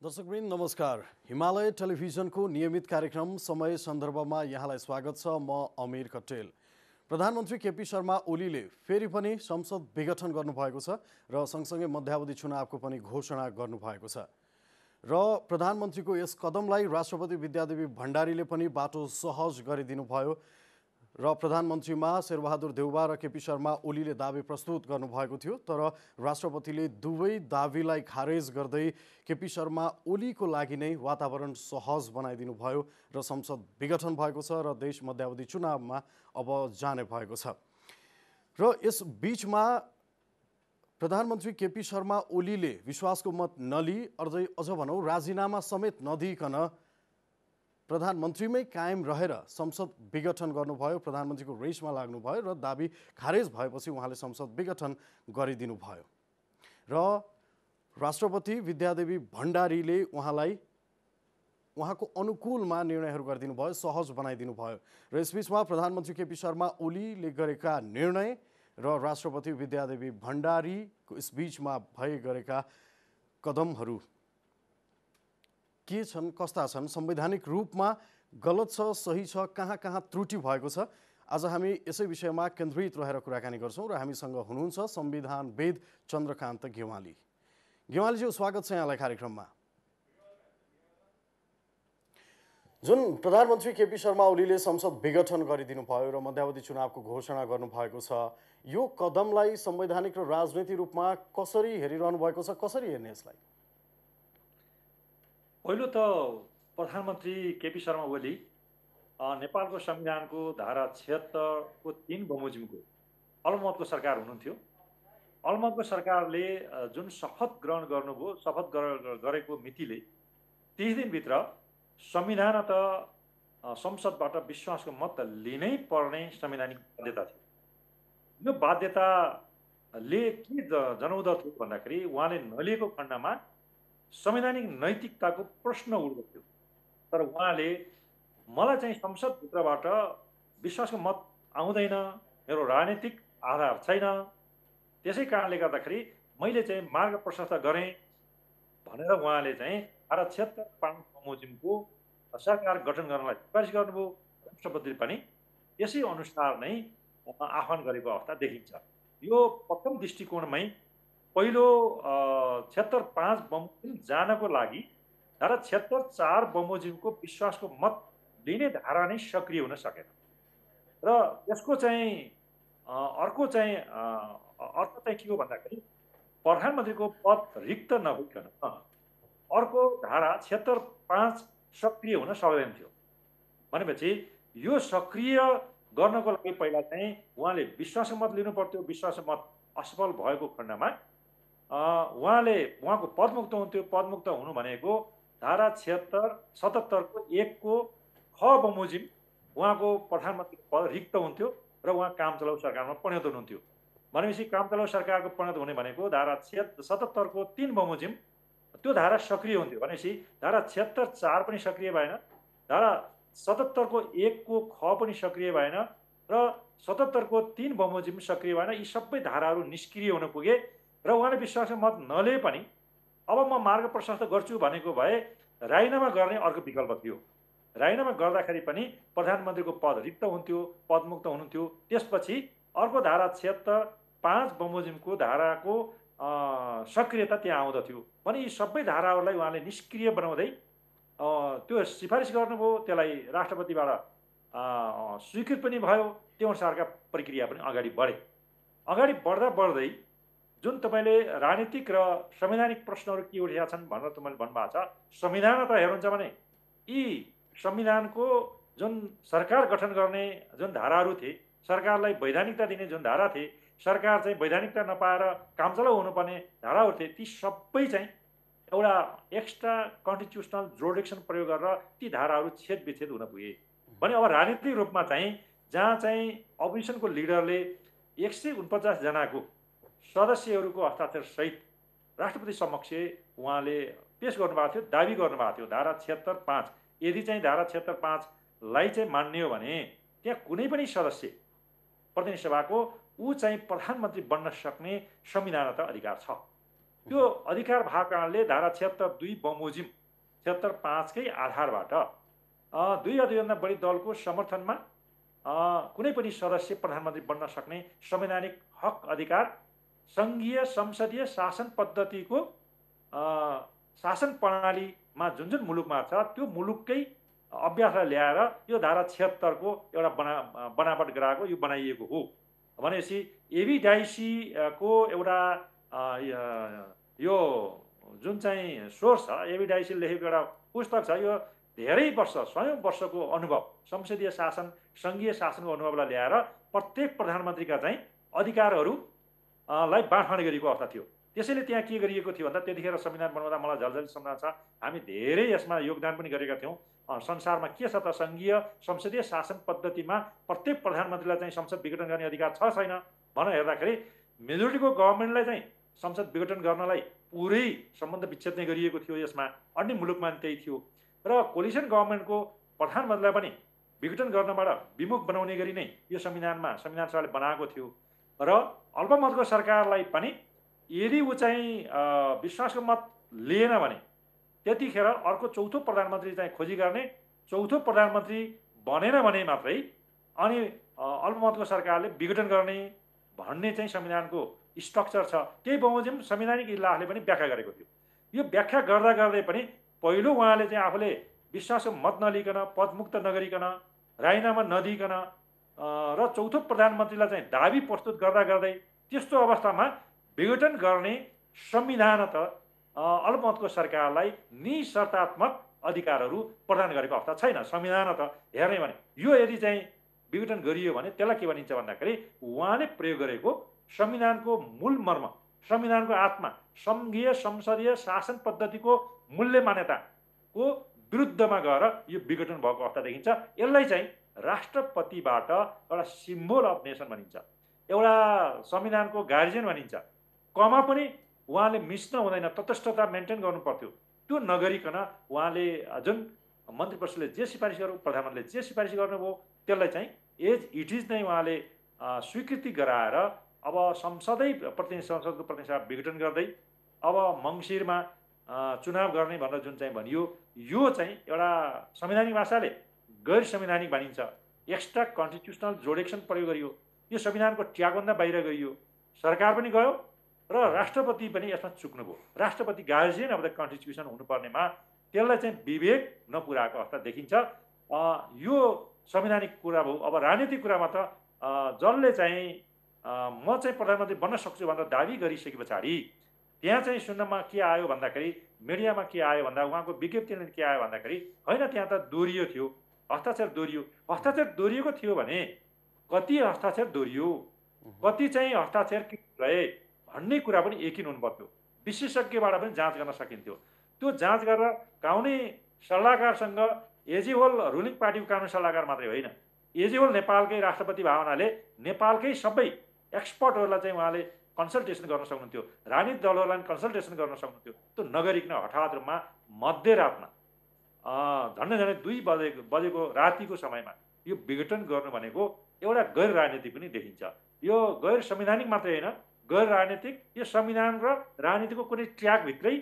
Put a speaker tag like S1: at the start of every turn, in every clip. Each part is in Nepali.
S1: दर्शकवृन्द नमस्कार। हिमालय टेलिभिजनको नियमित कार्यक्रम समय सन्दर्भमा यहाँलाई स्वागत छ। म अमीर कटेल। प्रधानमन्त्री केपी शर्मा ओलीले फेरि पनि संसद विघटन गर्नुभएको छ र सँगसँगै मध्यावधि चुनावको पनि घोषणा गर्नुभएको छ र प्रधानमन्त्रीको यस कदमलाई राष्ट्रपति विद्यादेवी भण्डारीले पनि बाटो सहज गरिदिनुभयो र प्रधानमन्त्रीमा शेरबहादुर देउवा र केपी शर्मा ओलीले दावी प्रस्तुत गर्नुभएको थियो। तर राष्ट्रपतिले दुवै दावीलाई खारेज गर्दै केपी शर्मा ओलीको लागि नै वातावरण सहज बनाइदिनु भयो र संसद विघटन भएको छ र देश मध्यावधि चुनावमा अब जाने भएको छ। र यस बीचमा प्रधानमन्त्री केपी शर्मा ओलीले विश्वासको मत नलिई अझ भनौँ राजीनामा समेत नदिइकन प्रधानमन्त्रीमै कायम रहेर संसद विघटन गर्नुभयो। प्रधानमन्त्रीको रेसमा लाग्नुभयो र दाबी खारेज भएपछि उहाँले संसद विघटन गरिदिनु भयो र राष्ट्रपति विद्यादेवी भण्डारीले उहाँको अनुकूलमा निर्णयहरू गरिदिनु भयो, सहज बनाइदिनु भयो र यसबीचमा प्रधानमन्त्री केपी शर्मा ओलीले गरेका निर्णय र राष्ट्रपति विद्यादेवी भण्डारीको यसबीचमा गरेका कदमहरू के छन्, कस्ता छन्, संवैधानिक रूपमा गलत छ, सही छ, कहाँ कहाँ त्रुटि भएको छ, आज हामी यसै विषयमा केन्द्रित रहेर कुराकानी गर्छौँ र हामीसँग हुनुहुन्छ संविधानविद चन्द्रकान्त गेवाली। गेवालीज्यू, स्वागत छ यहाँलाई कार्यक्रममा। जुन प्रधानमन्त्री केपी शर्मा ओलीले संसद विघटन गरिदिनु भयो र मध्यावधि चुनावको घोषणा गर्नुभएको छ, यो कदमलाई संवैधानिक र राजनैतिक रूपमा कसरी हेरिरहनु भएको छ, कसरी हेर्ने यसलाई?
S2: पहिलो त प्रधानमन्त्री केपी शर्मा ओली नेपालको संविधानको धारा 76 को 3 बमोजिमको अल्पमतको सरकार हुनुहुन्थ्यो। अल्पमतको सरकारले जुन शपथ ग्रहण गर्नुभयो, शपथ गरेको मितिले 30 दिनभित्र संविधानत संसदबाट विश्वासको मत लिनै पर्ने संवैधानिक बाध्यता थियो। यो बाध्यताले के जनाउँदथ्यो भन्दाखेरि उहाँले नलिएको खण्डमा संवैधानिक नैतिकताको प्रश्न उठ्दथ्यो। तर उहाँले मलाई चाहिँ संसदभित्रबाट विश्वासको मत आउँदैन, मेरो राजनीतिक आधार छैन, त्यसै कारणले गर्दाखेरि मैले चाहिँ मार्ग प्रशस्त गरेँ भनेर उहाँले चाहिँ धारा 76 बमोजिमको सरकार गठन गर्नलाई सिफारिस गर्नुभयो। राष्ट्रपतिले पनि यसै अनुसार नै आह्वान गरेको अवस्था देखिन्छ। यो प्रथम दृष्टिकोणमै पहिलो 76(5) बमोजिम जानको लागि धारा 76(4) बमोजिमको विश्वासको मत लिने धारा नै सक्रिय हुन सकेन र यसको चाहिँ अर्को चाहिँ अर्थ चाहिँ के हो भन्दाखेरि प्रधानमन्त्रीको पद रिक्त नभइकन अर्को धारा 76(5) सक्रिय हुन सक्दैन थियो। भनेपछि यो सक्रिय गर्नको लागि पहिला चाहिँ उहाँले विश्वासको मत लिनु पर्थ्यो। विश्वासको मत असफल भएको खण्डमा उहाँको पदमुक्त हुन्थ्यो। पदमुक्त हुनु भनेको धारा 77 को 1 को ख बमोजिम उहाँको प्रधानमन्त्री पद रिक्त हुन्थ्यो र उहाँ काम चलाउ सरकारमा परिणत हुनुहुन्थ्यो। भनेपछि काम चलाउ सरकारको परिणत हुने भनेको धारा 77 को 3 बमोजिम त्यो धारा सक्रिय हुन्थ्यो। भनेपछि धारा 76(4) पनि सक्रिय भएन, धारा 77 को 1 को ख पनि सक्रिय भएन र 77 को 3 बमोजिम सक्रिय भएन। यी सबै धाराहरू निष्क्रिय हुन पुगे र उहाँले विश्वासको मत नलिए पनि अब म मार्ग प्रशस्त गर्छु भनेको भए राजीनामा गर्ने अर्को विकल्प थियो। राजीनामा गर्दाखेरि पनि प्रधानमन्त्रीको पद रिक्त हुन्थ्यो, पदमुक्त हुनुहुन्थ्यो। त्यसपछि अर्को धारा 76(5) बमोजिमको धाराको सक्रियता त्यहाँ आउँदथ्यो। भने यी सबै धाराहरूलाई उहाँले निष्क्रिय बनाउँदै त्यो सिफारिस गर्नुभयो। त्यसलाई राष्ट्रपतिबाट स्वीकृत पनि भयो। त्यो अनुसारका प्रक्रिया पनि अगाडि बढे। अगाडि बढ्दै जुन तपाईँले राजनीतिक र संवैधानिक प्रश्नहरू के उठेका छन् भनेर तपाईँले भन्नुभएको छ, संविधान त हेर्नुहुन्छ भने यी संविधानको जुन सरकार गठन गर्ने जुन धाराहरू थिए, सरकारलाई वैधानिकता दिने जुन धारा थिए, सरकार चाहिँ वैधानिकता नपाएर कामचलाउ हुनुपर्ने धाराहरू थिए, ती सबै चाहिँ एउटा एक्स्ट्रा कन्स्टिट्युसनल जुरिडिक्सन प्रयोग गरेर ती धाराहरू छेदविच्छेद हुन पुगे। भने अब राजनीतिक रूपमा चाहिँ जहाँ चाहिँ अपोजिसनको लिडरले 149 जनाको सदस्यहरूको हस्ताक्षर सहित राष्ट्रपति समक्ष उहाँले पेश गर्नुभएको थियो, दाबी गर्नुभएको थियो धारा 76(5). यदि चाहिँ धारा 76(5)लाई चाहिँ मान्ने हो भने त्यहाँ कुनै पनि सदस्य प्रतिनिधि सभाको ऊ चाहिँ प्रधानमन्त्री बन्न सक्ने संविधानगत अधिकार छ। त्यो अधिकार भएको कारणले धारा 76(2) बमोजिम 76(5) कै आधारबाट दुई या दुईभन्दा बढी दलको समर्थनमा कुनै पनि सदस्य प्रधानमन्त्री बन्न सक्ने संवैधानिक हक अधिकार सङ्घीय संसदीय शासन पद्धतिको शासन प्रणालीमा जुन जुन मुलुकमा छ त्यो मुलुककै अभ्यासलाई ल्याएर यो धारा 76 को एउटा बनावट गराएको यो बनाइएको हो भनेपछि एबी डाइसी को एउटा यो जुन चाहिँ सोर्स छ एबी डाइसी लेखेको एउटा पुस्तक छ यो धेरै वर्ष 100औं वर्षको अनुभव संसदीय शासन सङ्घीय शासनको अनुभवलाई ल्याएर प्रत्येक प्रधानमन्त्रीका चाहिँ अधिकारहरूलाई बाँडफाँड गरिएको अवस्था थियो। त्यसैले त्यहाँ के गरिएको थियो भन्दा त्यतिखेर संविधान बनाउँदा मलाई झल्झली सम्झना छ हामी धेरै यसमा योगदान पनि गरेका थियौँ। संसारमा के छ त सङ्घीय संसदीय शासन पद्धतिमा प्रत्येक प्रधानमन्त्रीलाई चाहिँ संसद विघटन गर्ने अधिकार छ छैन भनेर हेर्दाखेरि मेजोरिटीको गभर्मेन्टलाई चाहिँ संसद विघटन गर्नलाई पुरै सम्बन्ध विच्छेद नै गरिएको थियो। यसमा अन्य मुलुकमा त्यही थियो र कोलिसन गभर्मेन्टको प्रधानमन्त्रीलाई पनि विघटन गर्नबाट विमुख बनाउने गरी नै यो संविधान सभाले बनाएको थियो र अल्पमतको सरकारलाई पनि यदि ऊ चाहिँ विश्वासको मत लिएन भने त्यतिखेर अर्को चौथो प्रधानमन्त्री चाहिँ खोजी गर्ने, चौथो प्रधानमन्त्री बनेन भने मात्रै अनि अल्पमतको सरकारले विघटन गर्ने भन्ने चाहिँ संविधानको स्ट्रक्चर छ। त्यही बमोजिम संवैधानिक इजलासले पनि व्याख्या गरेको थियो। यो व्याख्या गर्दा गर्दै पनि पहिलो उहाँले चाहिँ आफूले विश्वासको मत नलिकन पदमुक्त नगरिकन राजीनामा नदिकन र चौथो प्रधानमन्त्रीलाई चाहिँ दाबी प्रस्तुत गर्दा गर्दै त्यस्तो अवस्थामा विघटन गर्ने संविधान त अल्पमतको सरकारलाई निशर्तात्मक अधिकारहरू प्रदान गरेको अवस्था छैन। संविधान त हेर्ने भने यो यदि चाहिँ विघटन गरियो भने त्यसलाई के भनिन्छ भन्दाखेरि उहाँले प्रयोग गरेको संविधानको मूल मर्म, संविधानको आत्मा, सङ्घीय संसदीय शासन पद्धतिको मूल्य मान्यताको विरुद्धमा गएर यो विघटन भएको अवस्था देखिन्छ। यसलाई चाहिँ राष्ट्रपतिबाट एउटा सिम्बोल अफ नेसन भनिन्छ, एउटा संविधानको गार्जियन भनिन्छ। कमा पनि उहाँले मिच्न हुँदैन, तटस्थता मेन्टेन गर्नु पर्थ्यो। त्यो नगरिकन उहाँले जुन मन्त्री परिषदले जे सिफारिस गर्नु, प्रधानमन्त्रीले जे सिफारिस गर्नुभयो त्यसलाई चाहिँ एज इट इज नै उहाँले स्वीकृति गराएर अब संसदको प्रतिनिधि विघटन गर्दै अब मङ्सिरमा चुनाव गर्ने भनेर जुन चाहिँ भनियो यो चाहिँ एउटा संवैधानिक भाषाले गैर संवैधानिक भनिन्छ। एक्स्ट्रा कन्स्टिट्युसनल जोडेक्सन प्रयोग गरियो, यो संविधानको ट्यागभन्दा बाहिर गइयो। सरकार पनि गयो र राष्ट्रपति पनि यसमा चुक्नुभयो। राष्ट्रपति गार्जियन अफ द कन्स्टिट्युसन हुनुपर्नेमा त्यसलाई चाहिँ विवेक नपुर्याएको अवस्था देखिन्छ। यो संवैधानिक कुरा भयो। अब राजनीतिक कुरामा त जसले चाहिँ म चाहिँ प्रधानमन्त्री बन्न सक्छु भनेर दाबी गरिसके पछाडि त्यहाँ चाहिँ सुन्नमा के आयो भन्दाखेरि, मिडियामा के आयो भन्दा, उहाँको विज्ञप्तिमा के आयो भन्दाखेरि होइन त्यहाँ त दोहोरियो थियो, हस्ताक्षर दोहोरियो। हस्ताक्षर दोहोरिएको थियो भने कति हस्ताक्षर दोहोरियो, कति चाहिँ हस्ताक्षर रहे भन्ने कुरा पनि यकिन हुनु पर्थ्यो। विशेषज्ञबाट पनि जाँच गर्न सकिन्थ्यो। त्यो जाँच गरेर कानुनी सल्लाहकारसँग एजिहोल रुलिङ पार्टीको कानुनी सल्लाहकार मात्रै होइन, एजिहोल नेपालकै राष्ट्रपति भावनाले नेपालकै सबै एक्सपर्टहरूलाई चाहिँ उहाँले कन्सल्टेसन गर्न सक्नुहुन्थ्यो, राजनीतिक दलहरूलाई कन्सल्टेसन गर्न सक्नुहुन्थ्यो। त्यो नगरिकन हठात रूपमा मध्यरातमा झन्डै झन्डै 2 बजेको रातिको समयमा यो विघटन गर्नु भनेको एउटा गैर राजनीतिक पनि देखिन्छ। यो गैर संवैधानिक मात्रै होइन, गैर राजनीतिक, यो संविधान र राजनीतिको कुनै ट्र्याकभित्रै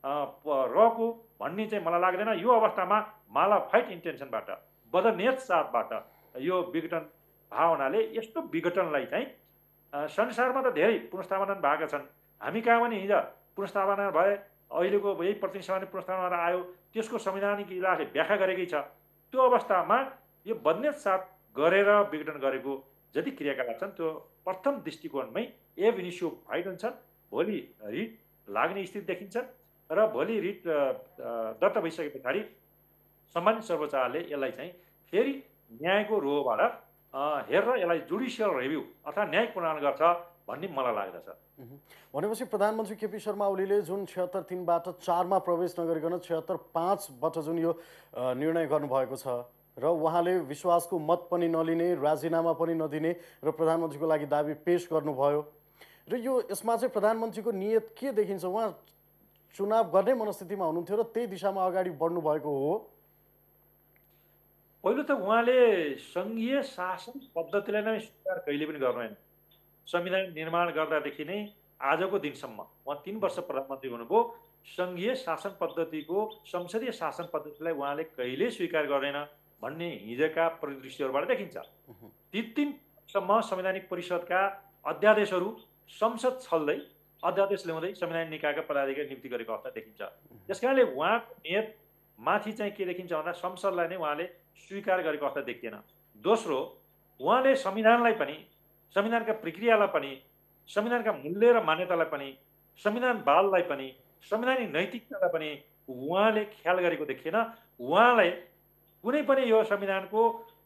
S2: रहेको भन्ने चाहिँ मलाई लाग्दैन। यो अवस्थामा मालाफाइट इन्टेन्सनबाट, बदनियत साथबाट यो विघटन भावनाले यस्तो विघटनलाई चाहिँ संसारमा त धेरै पुनर्स्थापना भएका छन्। हामी कहाँ पनि हिजो पुनर्स्थापना भए, अहिलेको यही प्रतिनिधि सभाले पुनर्स्थापना आयो, त्यसको संवैधानिक इजलासले व्याख्या गरेकै छ। त्यो अवस्थामा यो बदनियत साथ गरेर विघटन गरेको जति क्रियाकलाप छन् त्यो प्रथम दृष्टिकोणमै एब इनिसियो फाइट हुन्छ। भोलि रिट लाग्ने स्थिति देखिन्छ र भोलि रिट दर्ता भइसके पछाडि सम्मानित सर्वोच्चले यसलाई चाहिँ फेरि न्यायको रोबाट हेरेर यसलाई जुडिसियल रिभ्यू अथवा न्यायिक प्रणाली गर्छ भन्ने मलाई लाग्दछ।
S1: भनेपछि प्रधानमन्त्री केपी शर्मा ओलीले जुन 76(3)बाट 4मा प्रवेश नगरिकन 76(5)बाट जुन यो निर्णय गर्नुभएको छ र उहाँले विश्वासको मत पनि नलिने, राजीनामा पनि नदिने र प्रधानमन्त्रीको लागि दाबी पेश गर्नुभयो र यो यसमा चाहिँ प्रधानमन्त्रीको नियत के देखिन्छ? उहाँ चुनाव गर्ने मनस्थितिमा हुनुहुन्थ्यो र त्यही दिशामा अगाडि बढ्नु भएको हो।
S2: पहिलो त उहाँले सङ्घीय शासन पद्धतिलाई नै स्वीकार कहिले पनि गर्नुभएन। संविधान निर्माण गर्दादेखि नै आजको दिनसम्म उहाँ 3 वर्ष प्रधानमन्त्री हुनुभयो, सङ्घीय शासन पद्धतिको संसदीय शासन पद्धतिलाई उहाँले कहिल्यै स्वीकार गरेन भन्ने हिजोका परिदृश्यहरूबाट देखिन्छ। ती 3 सम्म संवैधानिक परिषदका अध्यादेशहरू संसद छल्दै अध्यादेश ल्याउँदै संवैधानिक निकायका पदाधिकारी नियुक्ति गरेको अवस्था देखिन्छ। त्यस कारणले उहाँको नियत माथि चाहिँ के देखिन्छ भन्दा संसदलाई नै उहाँले स्वीकार गरेको अवस्था देखिएन। दोस्रो, उहाँले संविधानलाई पनि, संविधानका प्रक्रियालाई पनि, संविधानका मूल्य र मान्यतालाई पनि, संविधानवादलाई पनि, संवैधानिक नैतिकतालाई पनि उहाँले ख्याल गरेको देखिएन। उहाँलाई कुनै पनि यो संविधानको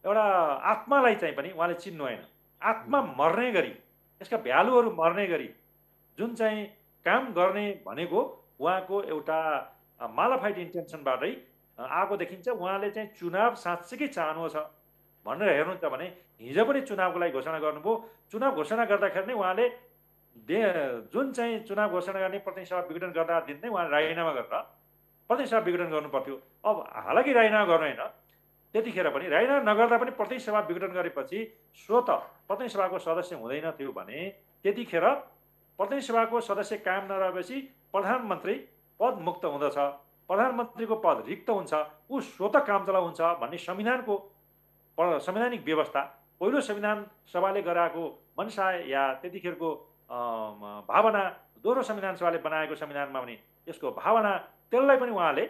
S2: एउटा आत्मालाई चाहिँ पनि उहाँले चिन्नु भएन। आत्मा मर्ने गरी, यसका भ्यालुहरू मर्ने गरी जुन चाहिँ काम गर्ने भनेको उहाँको एउटा मालाफाइड इन्टेन्सनबाटै आएको देखिन्छ। उहाँले चाहिँ चुनाव साँच्चीकै चाहनु छ भनेर हेर्नुहुन्छ भने हिजो पनि चुनावको लागि घोषणा गर्नुभयो। चुनाव घोषणा गर्दाखेरि नै उहाँले जुन चाहिँ चुनाव घोषणा गर्ने प्रतिनिधि सभा विघटन गर्दा दिन नै उहाँले राजीनामा गरेर प्रतिनिधि सभा विघटन गर्नु पर्थ्यो। अब हालाकि राजीनामा गर्नु होइन, त्यतिखेर पनि राजीनामा नगर्दा पनि प्रतिनिधि सभा विघटन गरेपछि स्वत प्रतिनिधि सभाको सदस्य हुँदैन थियो भने त्यतिखेर प्रतिनिधि सभाको सदस्य कायम नरहेपछि प्रधानमन्त्री पद मुक्त हुँदछ, प्रधानमन्त्रीको पद रिक्त हुन्छ, ऊ स्वत काम चलाउ हुन्छ भन्ने संविधानको संवैधानिक व्यवस्था पहिलो संविधान सभाले गराएको मनसाय या त्यतिखेरको भावना दोस्रो संविधान सभाले बनाएको संविधानमा पनि यसको भावना त्यसलाई पनि उहाँले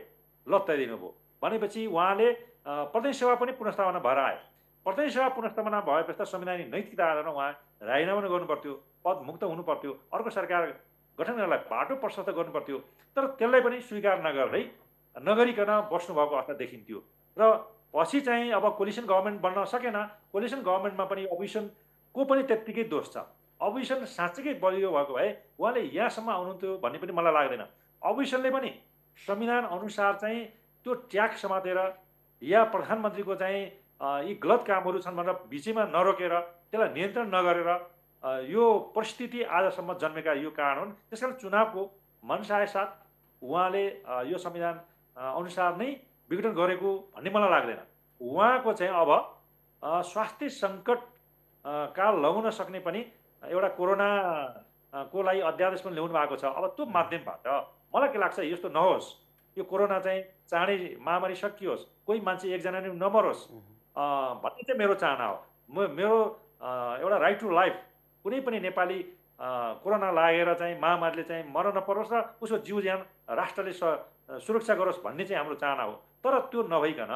S2: लत्ताइदिनुभयो। भनेपछि उहाँले प्रतिनिधि सभा पनि पुनर्स्थापना भएर आयो। प्रतिनिधि सभा पुनर्स्थापना भएपछि त संवैधानिक नैतिकता आधारमा उहाँ राजीनामा गर्नु पर्थ्यो, पद मुक्त हुनु पर्थ्यो, अर्को सरकार गठन गर्नलाई बाटो प्रशस्त गर्नु पर्थ्यो। तर त्यसलाई पनि स्वीकार नगरिकन बस्नुभएको अवस्था देखिन्थ्यो। र पछि चाहिँ अब कोलिसन गभर्मेन्ट बन्न सकेन। कोलिसन गभर्मेन्टमा पनि अपोजिसनको पनि त्यत्तिकै दोष छ। अपोजिसन साँच्चीकै बलियो भएको भए उहाँले यहाँसम्म आउनुहुन्थ्यो भन्ने पनि मलाई लाग्दैन। अपोजिसनले पनि संविधान अनुसार चाहिँ त्यो ट्याग समातेर या प्रधानमन्त्रीको चाहिँ यी गलत कामहरू छन् भनेर बिचैमा नरोकेर त्यसलाई नियन्त्रण नगरेर यो परिस्थिति आजसम्म जन्मेका यो कारण हुन्। त्यस कारण चुनावको मनसाय साथ उहाँले यो संविधान अनुसार नै विघटन गरेको भन्ने मलाई लाग्दैन। उहाँको चाहिँ अब स्वास्थ्य सङ्कट काल लगाउन सक्ने पनि एउटा कोरोनाको लागि अध्यादेश पनि ल्याउनु भएको छ। अब त्यो माध्यमबाट मलाई के लाग्छ, यस्तो नहोस्, यो कोरोना चाहिँ चाँडै महामारी सकियोस्, कोही मान्छे एकजना नि नमरोस् भन्ने चाहिँ मेरो चाहना हो। मेरो एउटा राइट टु लाइफ, कुनै पनि नेपाली कोरोना लागेर चाहिँ महामारीले चाहिँ मर्न नपरोस् र उसको जीव ज्यान राष्ट्रले सुरक्षा गरोस् भन्ने चाहिँ हाम्रो चाहना हो। तर त्यो नभइकन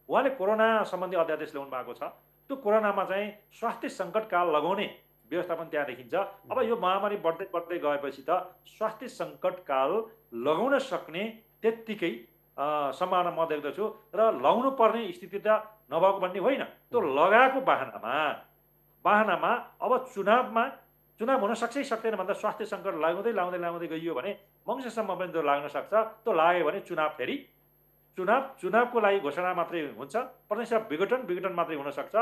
S2: उहाँले कोरोना सम्बन्धी अध्यादेश ल्याउनु भएको छ। त्यो कोरोनामा चाहिँ स्वास्थ्य सङ्कटकाल लगाउने व्यवस्था पनि त्यहाँ देखिन्छ। अब यो महामारी बढ्दै बढ्दै गएपछि त स्वास्थ्य सङ्कटकाल लगाउन सक्ने त्यत्तिकै सम्भावना म देख्दछु र लगाउनु पर्ने स्थिति त नभएको भन्ने होइन। त्यो लगाएको बाहनामा अब चुनाव हुन सक्छ कि सक्दैन भन्दा स्वास्थ्य सङ्कट लाउँदै गइयो भने मङ्सिरसम्म पनि त्यो लाग्न सक्छ। त्यो लाग्यो भने चुनावको लागि घोषणा मात्रै हुन्छ, प्रतिनिधि सभा विघटन मात्रै हुनसक्छ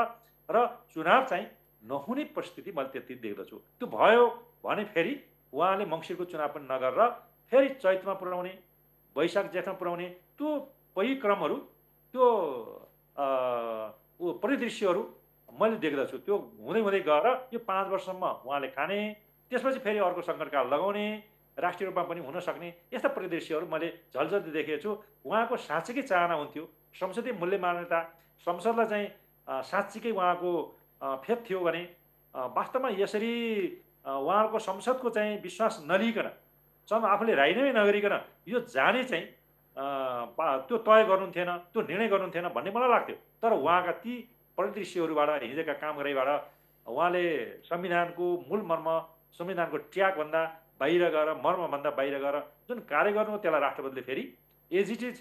S2: र चुनाव चाहिँ नहुने परिस्थिति मैले त्यति देख्दछु। त्यो भयो भने फेरि उहाँले मङ्सिरको चुनाव पनि नगरेर फेरि चैतमा पुर्याउने, वैशाख जेठमा पुर्याउने त्यो परिक्रमहरू, त्यो परिदृश्यहरू मैले देख्दछु। त्यो हुँदै गएर यो 5 वर्षसम्म उहाँले खाने, त्यसपछि फेरि अर्को सङ्कटकाल लगाउने, राष्ट्रिय रूपमा पनि हुन सक्ने यस्ता परिदृश्यहरू मैले झल्झल्ती देखेको छु। उहाँको साँच्चीकै चाहना हुन्थ्यो संसदीय मूल्य मान्यता, संसदलाई चाहिँ साँच्चीकै उहाँको फेद थियो भने वास्तवमा यसरी उहाँको संसदको चाहिँ विश्वास नलिकन आफूले राजीनामै नगरिकन यो जाने चाहिँ त्यो तय गर्नुहुन्थेन, त्यो निर्णय गर्नुहुन्थेन भन्ने मलाई लाग्थ्यो। तर उहाँका ती परिदृश्यहरूबाट, हिजोका काम गरेबाट उहाँले संविधानको मूल मर्म, संविधानको ट्यागभन्दा बाहिर गएर, मर्मभन्दा बाहिर गएर जुन कार्य गर्नु त्यसलाई राष्ट्रपतिले फेरि एज इट इज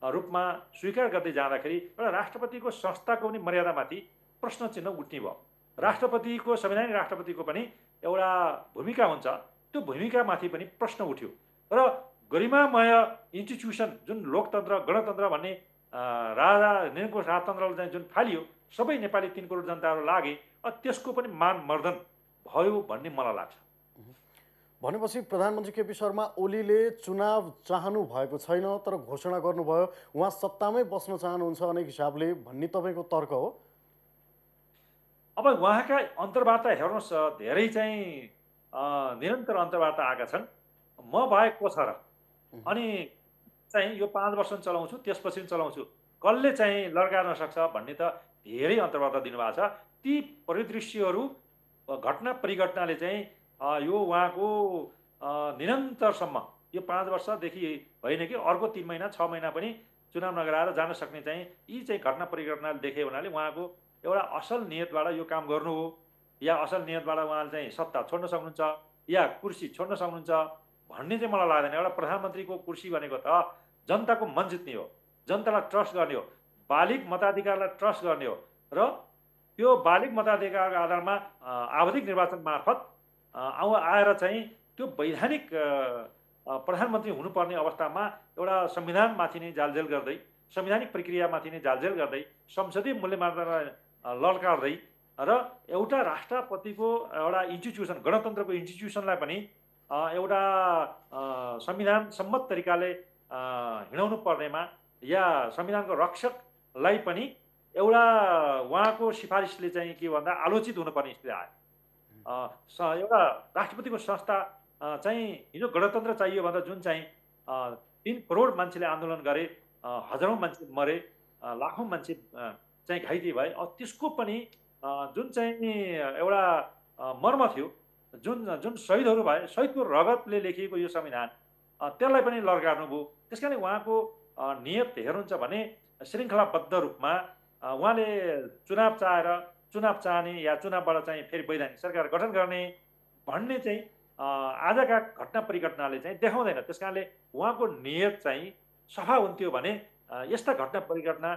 S2: रूपमा स्वीकार गर्दै जाँदाखेरि एउटा राष्ट्रपतिको संस्थाको पनि मर्यादामाथि प्रश्न चिन्ह उठ्ने भयो। राष्ट्रपतिको, संवैधानिक राष्ट्रपतिको पनि एउटा भूमिका हुन्छ, त्यो भूमिकामाथि पनि प्रश्न उठ्यो र गरिमामय इन्स्टिट्युसन जुन लोकतन्त्र, गणतन्त्र भन्ने राजा निरङ्कुश राजतन्त्रले चाहिँ जुन फालियो, सबै नेपाली 3 करोड जनताहरू लागे, त्यसको पनि मान मर्दन भयो भन्ने मलाई लाग्छ।
S1: भनेपछि प्रधानमन्त्री केपी शर्मा ओलीले चुनाव चाहनु भएको छैन, तर घोषणा गर्नुभयो उहाँ सत्तामै बस्न चाहनुहुन्छ अनेक हिसाबले भन्ने तपाईँको तर्क हो?
S2: अब उहाँका अन्तर्वार्ता हेर्नुहोस्, धेरै चाहिँ निरन्तर अन्तर्वार्ता आएका छन्। म बाहेक को छ र? अनि चाहिँ यो 5 वर्ष चलाउँछु, त्यसपछि पनि चलाउँछु। कसले चाहिँ लड्कार्न सक्छ भन्ने त धेरै अन्तर्वार्ता दिनुभएको छ। ती परिदृश्यहरू घटना परिघटनाले चाहिँ यो उहाँको निरन्तरसम्म यो 5 वर्षदेखि होइन कि अर्को 3 महिना 6 महिना पनि चुनाव नगराएर जान सक्ने चाहिँ यी चाहिँ घटना परिघटनाले देखे हुनाले उहाँको एउटा असल नियतबाट यो काम गर्नु हो या असल नियतबाट उहाँले चाहिँ सत्ता छोड्न सक्नुहुन्छ या कुर्सी छोड्न सक्नुहुन्छ भन्ने चाहिँ मलाई लाग्दैन। एउटा प्रधानमन्त्रीको कुर्सी भनेको त जनताको मन जित्ने हो, जनतालाई ट्रस्ट गर्ने हो, बालिग मताधिकारलाई ट्रस्ट गर्ने हो र त्यो बालिग मताधिकारको आधारमा आवधिक निर्वाचन मार्फत आएर चाहिँ त्यो वैधानिक प्रधानमन्त्री हुनुपर्ने अवस्थामा एउटा संविधानमाथि नै जालझेल गर्दै, संवैधानिक प्रक्रियामाथि नै जालझेल गर्दै, संसदीय मूल्य मान्यतालाई लड्कार्दै र एउटा राष्ट्रपतिको एउटा इन्स्टिट्युसन, गणतन्त्रको इन्स्टिट्युसनलाई पनि एउटा संविधान सम्मत तरिकाले हिँडाउनु पर्नेमा या संविधानको रक्षकलाई पनि एउटा उहाँको सिफारिसले चाहिँ के भन्दा आलोचित हुनुपर्ने स्थिति आयो। एउटा राष्ट्रपतिको संस्था चाहिँ हिजो गणतन्त्र चाहियो भन्दा जुन चाहिँ 3 करोड मान्छेले आन्दोलन गरे, हजारौँ मान्छे मरे, लाखौँ मान्छे चाहिँ घाइते भए, त्यसको पनि जुन चाहिँ एउटा मर्म थियो, जुन शहीदहरू भए, शहीदको रगतले लेखिएको यो संविधान त्यसलाई पनि लड्कार्नुभयो। त्यस कारणले उहाँको नियत हेर्नुहुन्छ भने श्रृङ्खलाबद्ध रूपमा उहाँले चुनाव चाहने या चुनावबाट चाहिँ फेरि वैधानिक सरकार गठन गर्ने भन्ने चाहिँ आजका घटना परिघटनाले चाहिँ देखाउँदैन। त्यस कारणले उहाँको नियत चाहिँ सफा हुन्थ्यो भने यस्ता घटना परिघटना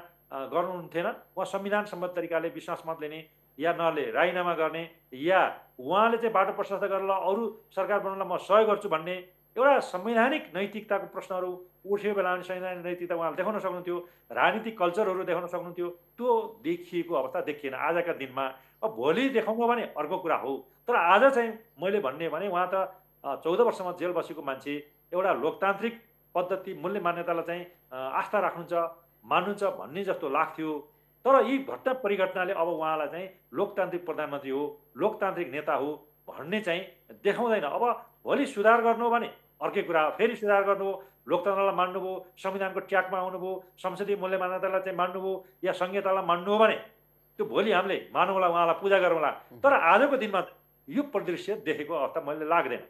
S2: गर्नुहुन्थेन। उहाँ संविधान सम्मत तरिकाले विश्वास मत लिने या नले राजीनामा गर्ने या उहाँले चाहिँ बाटो प्रशस्त गरेर अरू सरकार बनाउनलाई म सहयोग गर्छु भन्ने एउटा संवैधानिक नैतिकताको प्रश्नहरू उठ्यो बेला संवैधानिक नैतिकता उहाँले देखाउन सक्नुहुन्थ्यो, राजनीतिक कल्चरहरू देखाउन सक्नुहुन्थ्यो। त्यो देखिएको अवस्था देखिएन आजका दिनमा। अब भोलि देखाउनु भने अर्को कुरा हो, तर आज चाहिँ मैले भन्ने भने उहाँ त 14 वर्षमा जेल बसेको मान्छे, एउटा लोकतान्त्रिक पद्धति मूल्य मान्यतालाई चाहिँ आस्था राख्नुहुन्छ, मान्नुहुन्छ भन्ने जस्तो लाग्थ्यो। तर यी घटना परिघटनाले अब उहाँलाई चाहिँ लोकतान्त्रिक प्रधानमन्त्री हो, लोकतान्त्रिक नेता हो भन्ने चाहिँ देखाउँदैन। अब भोलि सुधार गर्नु हो भने अर्कै कुरा हो, फेरि सुधार गर्नुभयो, लोकतन्त्रलाई मान्नुभयो, संविधानको ट्र्याकमा आउनुभयो, संसदीय मूल्य मान्यतालाई चाहिँ मान्नुभयो या संहितालाई मान्नु हो भने त्यो भोलि हामीले मानौँला, उहाँलाई पूजा गरौँला। तर आजको दिनमा यो परिदृश्य देखेको अवस्था मैले लाग्दैन।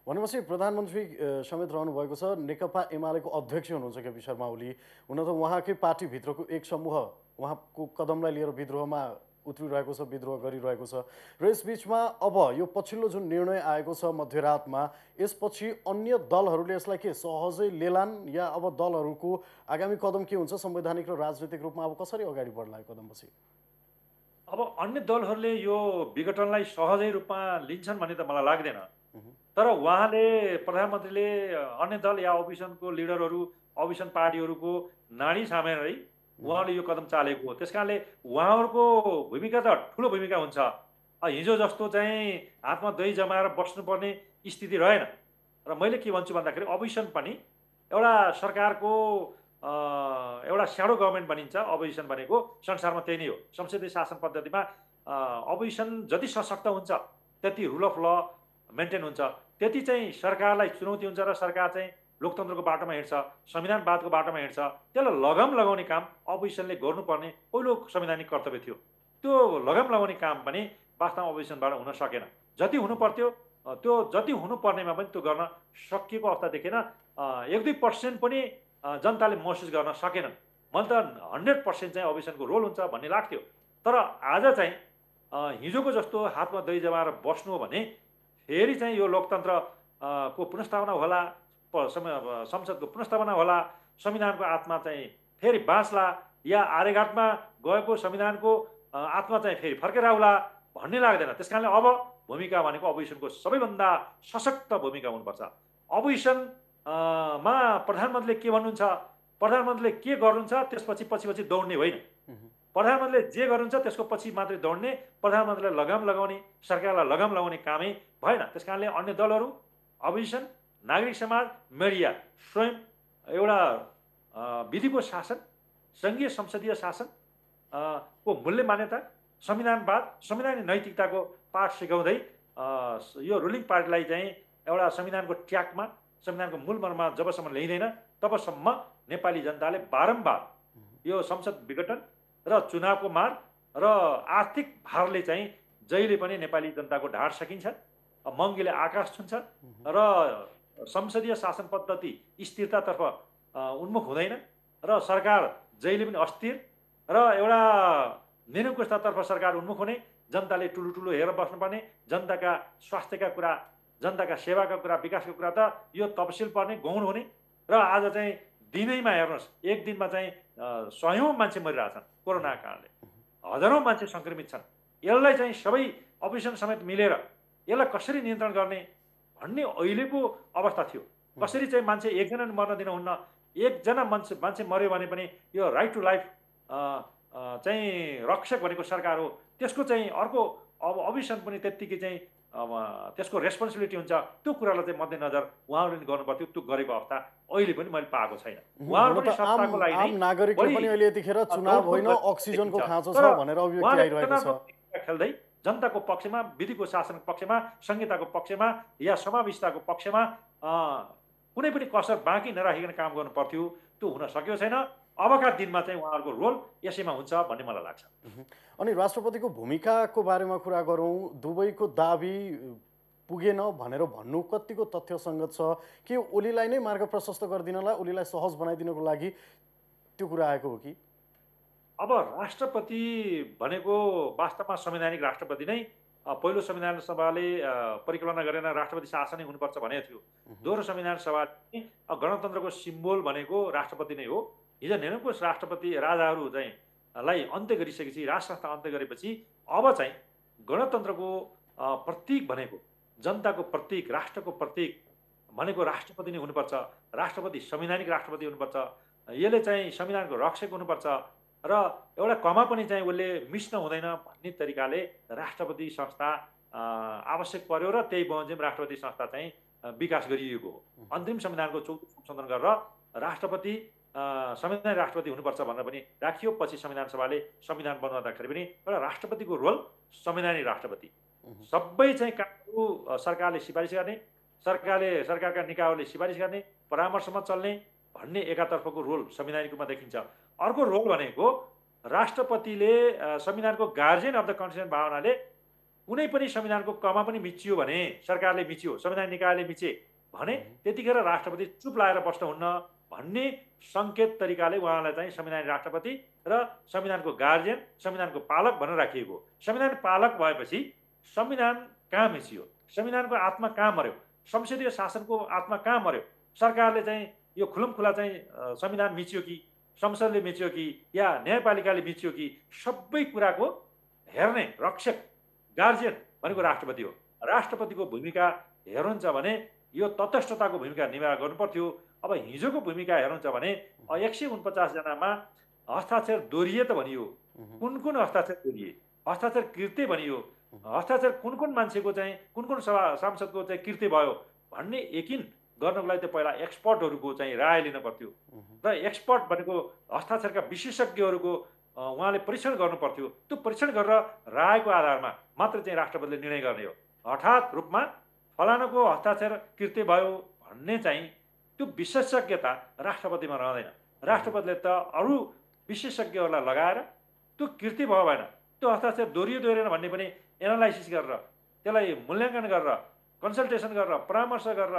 S1: भनेपछि प्रधानमन्त्री समेत रहनुभएको छ, नेकपा एमालेको अध्यक्ष हुनुहुन्छ केपी शर्मा ओली। हुन त उहाँकै पार्टीभित्रको एक समूह उहाँको कदमलाई लिएर विद्रोहमा उत्रिरहेको छ, विद्रोह गरिरहेको छ र यसबीचमा अब यो पछिल्लो जुन निर्णय आएको छ मध्यरातमा, यसपछि अन्य दलहरूले यसलाई के सहजै लेलान् या अब दलहरूको आगामी कदम के हुन्छ संवैधानिक र राजनीतिक रूपमा अब कसरी अगाडि बढ्ला यो कदमपछि?
S2: अब अन्य दलहरूले यो विघटनलाई सहजै रूपमा लिन्छन् भन्ने त मलाई लाग्दैन। तर उहाँले प्रधानमन्त्रीले अन्य दल या अपोजिसनको लिडरहरू, अपोजिसन पार्टीहरूको नाडी सामेरै उहाँले यो कदम चालेको हो। त्यस कारणले उहाँहरूको भूमिका त ठुलो भूमिका हुन्छ। हिजो जस्तो चाहिँ हातमा दही जमाएर बस्नुपर्ने स्थिति रहेन। र मैले के भन्छु भन्दाखेरि अपोजिसन पनि एउटा सरकारको एउटा स्याडो गभर्मेन्ट बनिन्छ। अपोजिसन भनेको संसारमा त्यही नै हो। संसदीय शासन पद्धतिमा अपोजिसन जति सशक्त हुन्छ त्यति रुल अफ ल मेन्टेन हुन्छ, त्यति चाहिँ सरकारलाई चुनौती हुन्छ र सरकार चाहिँ लोकतन्त्रको बाटोमा हिँड्छ, संविधानवादको बाटोमा हिँड्छ। त्यसलाई लगाम लगाउने काम अपोजिसनले गर्नुपर्ने पहिलो संवैधानिक कर्तव्य थियो। त्यो लगाम लगाउने काम पनि वास्तवमा अपोजिसनबाट हुन सकेन। जति हुनु पर्थ्यो त्यो जति हुनुपर्नेमा पनि त्यो गर्न सकिएको अवस्था देखेन। 1-2% पनि जनताले महसुस गर्न सकेनन्। मैले त 100% चाहिँ अपोजिसनको रोल हुन्छ भन्ने लाग्थ्यो। तर आज चाहिँ हिजोको जस्तो हातमा दही जमाएर बस्नु हो भने फेरि चाहिँ यो लोकतन्त्र को पुनर्स्थापना होला, संसदको पुनर्स्थापना होला, संविधानको आत्मा चाहिँ फेरि बाँच्ला या आर्यघाटमा गएको संविधानको आत्मा चाहिँ फेरि फर्केर आउला भन्ने लाग्दैन। त्यस कारणले अब भूमिका भनेको अपोजिसनको सबैभन्दा सशक्त भूमिका हुनुपर्छ। अपोजिसनमा प्रधानमन्त्रीले के भन्नुहुन्छ, प्रधानमन्त्रीले के गर्नुहुन्छ त्यसपछि पछि दौड्ने होइन। प्रधानमन्त्रीले जे गर्नुहुन्छ त्यसको पछि मात्रै दौड्ने, प्रधानमन्त्रीलाई लगाम लगाउने, सरकारलाई लगाम लगाउने कामै भएन। त्यस कारणले अन्य दलहरू, अपोजिसन, नागरिक समाज, मिडिया स्वयं एउटा विधिको शासन, सङ्घीय संसदीय शासन को मूल्य मान्यता, संविधानवाद, संवैधानिक नैतिकताको पाठ सिकाउँदै यो रुलिङ पार्टीलाई चाहिँ एउटा संविधानको ट्र्याकमा, संविधानको मूल मर्ममा जबसम्म ल्याइँदैन तबसम्म नेपाली जनताले बारम्बार यो संसद विघटन र चुनावको मार र आर्थिक भारले चाहिँ जहिले पनि नेपाली जनताको ढाड सकिन्छ, महँगीले आकाश छुन्छ र संसदीय शासन पद्धति स्थिरतातर्फ उन्मुख हुँदैन र सरकार जहिले पनि अस्थिर र एउटा निरङ्कुशतातर्फ सरकार उन्मुख हुने, जनताले ठुलो ठुलो हेरेर बस्नुपर्ने, जनताका स्वास्थ्यका कुरा, जनताका सेवाका कुरा, विकासको कुरा त यो तपसिल पर्ने, गौण हुने र आज चाहिँ दिनैमा हेर्नुहोस्, एक दिनमा चाहिँ सयौँ मान्छे मरिरहेछन् कोरोनाका कारणले, हजारौँ मान्छे सङ्क्रमित छन्। यसलाई चाहिँ सबै अपोजिसन समेत मिलेर यसलाई कसरी नियन्त्रण गर्ने भन्ने अहिलेको अवस्था थियो। कसरी चाहिँ मान्छे एकजना मर्न दिनुहुन्न, एकजना मान्छे मर्यो भने पनि यो राइट टु लाइफ चाहिँ रक्षक भनेको सरकार हो, त्यसको चाहिँ अर्को अभिसन पनि त्यत्तिकै चाहिँ त्यसको रेस्पोन्सिबिलिटी हुन्छ। त्यो कुरालाई चाहिँ मध्यनजर उहाँहरूले गर्नु पर्थ्यो, त्यो गरेको अवस्था अहिले पनि मैले पाएको छैन। उहाँहरू पनि सत्ताको लागि
S1: आम नागरिकले पनि अहिले यतिखेर चुनाव होइन अक्सिजनको खाँचो छ भनेर अभिव्यक्ति आइरहेको छ।
S2: खेल्दै जनताको पक्षमा, विधिको शासनको पक्षमा, संहिताको पक्षमा या समावेशिताको पक्षमा कुनै पनि कसर बाँकी नराखिकन काम गर्नु पर्थ्यो। त्यो हुन सकेको छैन। अबका दिनमा चाहिँ उहाँहरूको रोल यसैमा हुन्छ भन्ने मलाई लाग्छ।
S1: अनि राष्ट्रपतिको भूमिकाको बारेमा कुरा गरौँ, दुबईको दाबी पुगेन भनेर भन्नु कतिको तथ्यसङ्गत छ? के ओलीलाई नै मार्ग प्रशस्त गरिदिनलाई, ओलीलाई सहज बनाइदिनको लागि त्यो कुरा आएको हो कि?
S2: अब राष्ट्रपति भनेको वास्तवमा संवैधानिक राष्ट्रपति नै पहिलो संविधान सभाले परिकल्पना गरेर राष्ट्रपति शासनै हुनुपर्छ भनेको थियो। दोस्रो संविधान सभाले गणतन्त्रको सिम्बोल भनेको राष्ट्रपति नै हो। हिजो निरङ्कुश राष्ट्रपति राजाहरू चाहिँ लाई अन्त्य गरिसकेपछि, राज संस्था अन्त्य गरेपछि अब चाहिँ गणतन्त्रको प्रतीक भनेको, जनताको प्रतीक, राष्ट्रको प्रतीक भनेको राष्ट्रपति नै हुनुपर्छ। राष्ट्रपति संवैधानिक राष्ट्रपति हुनुपर्छ। यसले चाहिँ संविधानको रक्षक हुनुपर्छ र एउटा कमा पनि चाहिँ उसले मिस नहुँदैन भन्ने तरिकाले राष्ट्रपति संस्था आवश्यक पर्यो र त्यही बमोजिम राष्ट्रपति संस्था चाहिँ विकास गरिएको हो। अन्तिम संविधानको 14 संशोधन गरेर राष्ट्रपति संवैधानिक राष्ट्रपति हुनुपर्छ भनेर पनि राखियो। पछि संविधान सभाले संविधान बनाउँदाखेरि पनि एउटा राष्ट्रपतिको रोल संवैधानिक राष्ट्रपति, सबै चाहिँ कामहरू सरकारले सिफारिस गर्ने, सरकारका निकायहरूले सिफारिस गर्ने, परामर्शमा चल्ने भन्ने एकातर्फको रोल संवैधानिक रूपमा देखिन्छ। अर्को रोल भनेको राष्ट्रपतिले संविधानको गार्जियन अफ द कन्स्टिट्युसन भावनाले कुनै पनि संविधानको कमा पनि मिचियो भने, सरकारले मिच्यो, संविधान निकायले मिचे भने त्यतिखेर राष्ट्रपति चुप लागेर बस्नुहुन्न भन्ने सङ्केत तरिकाले उहाँलाई चाहिँ संवैधानिक राष्ट्रपति र संविधानको गार्जियन, संविधानको पालक भनेर राखिएको। संविधान पालक भएपछि संविधान कहाँ मिचियो, संविधानको आत्मा कहाँ मर्यो, संसदीय शासनको आत्मा कहाँ मर्यो, सरकारले चाहिँ यो खुलमखुला चाहिँ संविधान मिच्यो कि, संसदले मिच्यो कि या न्यायपालिकाले मिच्यो कि, सबै कुराको हेर्ने रक्षक गार्जियन भनेको राष्ट्रपति हो। राष्ट्रपतिको भूमिका हेर्नुहुन्छ भने यो तटस्थताको भूमिका निर्वाह गर्नुपर्थ्यो। अब हिजोको भूमिका हेर्नुहुन्छ भने 149 जनामा हस्ताक्षर दोहोरिए त भनियो, कुन कुन हस्ताक्षर दोहोरिए, हस्ताक्षर कृत्य भनियो, हस्ताक्षर कुन कुन मान्छेको चाहिँ, कुन कुन सांसदको चाहिँ कृत्य भयो भन्ने यकिन गर्नको लागि त पहिला एक्सपर्टहरूको चाहिँ राय लिन पर्थ्यो र एक्सपर्ट भनेको हस्ताक्षरका विशेषज्ञहरूको उहाँले परीक्षण गर्नु पर्थ्यो। त्यो परीक्षण गरेर रायको आधारमा मात्र चाहिँ राष्ट्रपतिले निर्णय गर्ने हो। हठात रूपमा फलानुको हस्ताक्षर कृत्य भयो भन्ने चाहिँ त्यो विशेषज्ञता राष्ट्रपतिमा रहँदैन। राष्ट्रपतिले त अरू विशेषज्ञहरूलाई लगाएर त्यो कृत्य भयो भएन, त्यो हस्ताक्षर दोहोरिएन भन्ने पनि एनालाइसिस गरेर, त्यसलाई मूल्याङ्कन गरेर, कन्सल्टेसन गरेर, परामर्श गरेर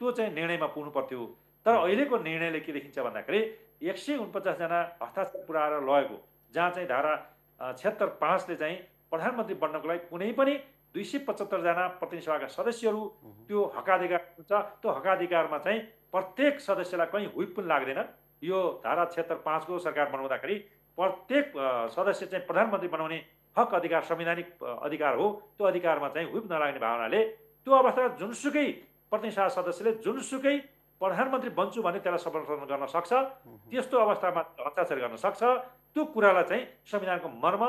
S2: त्यो चाहिँ निर्णयमा पुग्नु पर्थ्यो। तर अहिलेको निर्णयले के देखिन्छ भन्दाखेरि 149 जना हस्ताक्षर पुऱ्याएर लगेको, जहाँ चाहिँ धारा 76(5) ले चाहिँ प्रधानमन्त्री बन्नको लागि कुनै पनि 275 जना प्रतिनिधि सभाका सदस्यहरू त्यो हकाधिकार हुन्छ। त्यो हकाधिकारमा चाहिँ प्रत्येक सदस्यलाई कहीँ हुइप पनि लाग्दैन। यो धारा 76(5) को सरकार बनाउँदाखेरि प्रत्येक सदस्य चाहिँ प्रधानमन्त्री बनाउने हक अधिकार संवैधानिक अधिकार हो। त्यो अधिकारमा चाहिँ हुइप नलाग्ने भावनाले त्यो अवस्था जुनसुकै प्रतिनिधि सभा सदस्यले जुनसुकै प्रधानमन्त्री बन्छु भने त्यसलाई समर्थन गर्न सक्छ, त्यस्तो अवस्थामा हस्ताक्षर गर्न सक्छ। त्यो कुरालाई चाहिँ संविधानको मर्म,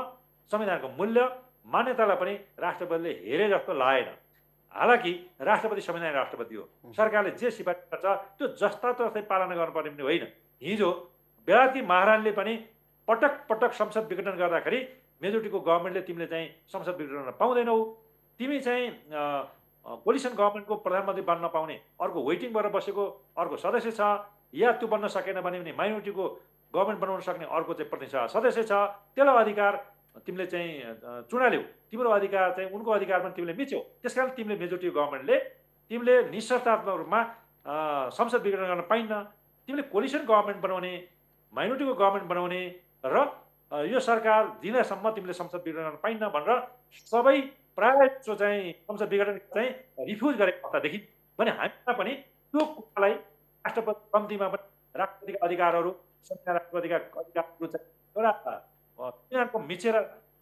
S2: संविधानको मूल्य, मान्यतालाई पनि राष्ट्रपतिले हेरे जस्तो लागेन। हालाकि राष्ट्रपति संवैधानिक राष्ट्रपति हो, सरकारले जे सिफारिस गर्छ त्यो जस्ता तस्तै पालना गर्नुपर्ने पनि होइन। हिजो बेलायती महारानीले पनि पटक पटक संसद विघटन गर्दाखेरि मेजोरिटीको गभर्मेन्टले तिमीले चाहिँ संसद विघटन गर्न पाउँदैनौ, तिमी चाहिँ कोलिसन गभर्मेन्टको प्रधानमन्त्री बन्न पाउने अर्को वेटिङ गरेर बसेको अर्को सदस्य छ, या त्यो बन्न सकेन भने माइनोरिटीको गभर्मेन्ट बनाउन सक्ने अर्को चाहिँ प्रतिनिधि सदस्य छ, त्यसलाई अधिकार तिमीले चाहिँ चुनाल्यौ, तिम्रो अधिकार चाहिँ उनको अधिकार पनि तिमीले मिच्यौ। त्यसकारण तिमीले मेजोरिटी गभर्मेन्टले तिमीले निशर्तात्मक रूपमा संसद विघटन गर्न पाइन्न। तिमीले कोलिसन गभर्मेन्ट बनाउने, माइनोरिटीको गभर्मेन्ट बनाउने र यो सरकार दिनसम्म तिमीले संसद विघटन गर्न पाइन्न भनेर सबै प्राय जो चाहिँ संसद विघटन चाहिँ रिफ्युज गरेको अवस्था देखि भने हामीमा पनि त्यो कुरालाई राष्ट्रपति कम्तीमा पनि राष्ट्रपतिका अधिकारहरू, संविधान राष्ट्रपतिका अधिकारहरू चाहिँ एउटा संविधानको मिचेर